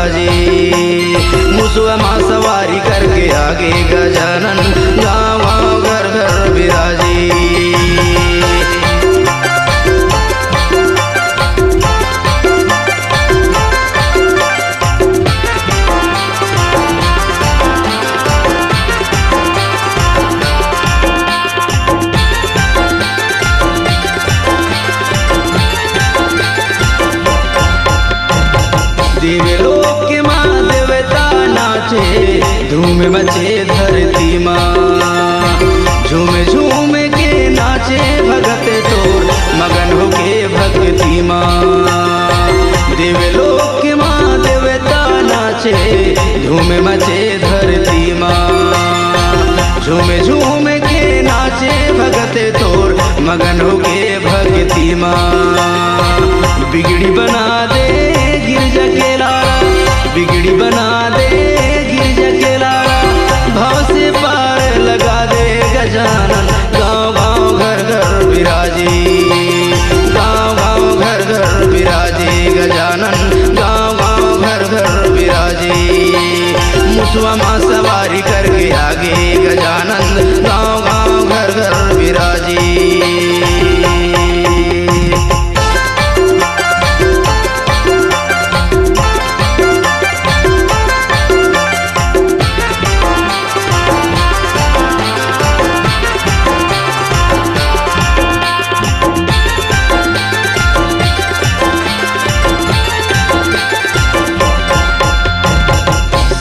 विराजे। मुसवा माँ सवारी करके आगे गजानन गाँव गाँव घर घर विराजे। देवलोक के माँ देवता नाचे, धूम मचे धरती माँ। झूम झूम के नाचे भगत तोर, मगन होके भक्ति माँ। देवलोक के माँ देवता नाचे, धूम मचे धरती माँ। झूम झूम के नाचे भगत तोर, मगन होके भक्ति माँ। बिगड़ी बना दे गिरजा के लाला, बिगड़ी बना दे गिरजा के लाला। भाव से पार लगा दे गजानन गाँव गाँव घर घर विराजे। गाँव गाँव घर घर विराजे गजानन गाँव गाँव घर घर विराजे। मुसवा माँ सवारी करके आगे गजानन गाँव गाँव घर घर विराजे।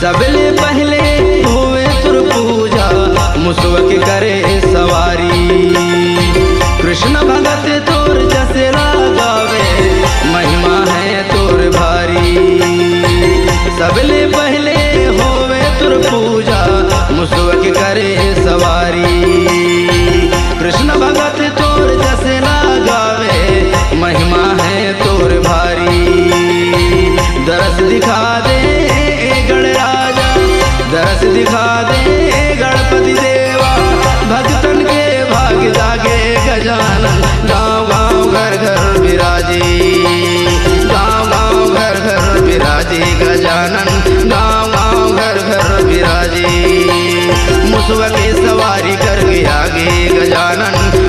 सबले पहले हुए तुर पूजा, मुसवा के करे सवारी। कृष्ण भगत तोर जसेला गावे, महिमा है तोर भारी। सबले पहले होवे तुर पूजा, मुसवा के करे सवारी। कृष्ण भगत तोर जसेला गावे, महिमा है तोर भारी। दरस दिखा दे गणराजा, दरस दिखा दे गणपति देवा। भक्तन के भाग जागे गजानन गाँव गाँव घर घर विराजे। गाँव गाँव घर घर विराजे गजानन गाँव गाँव घर घर विराजे। मुसवा के सवारी करके आगे गजानन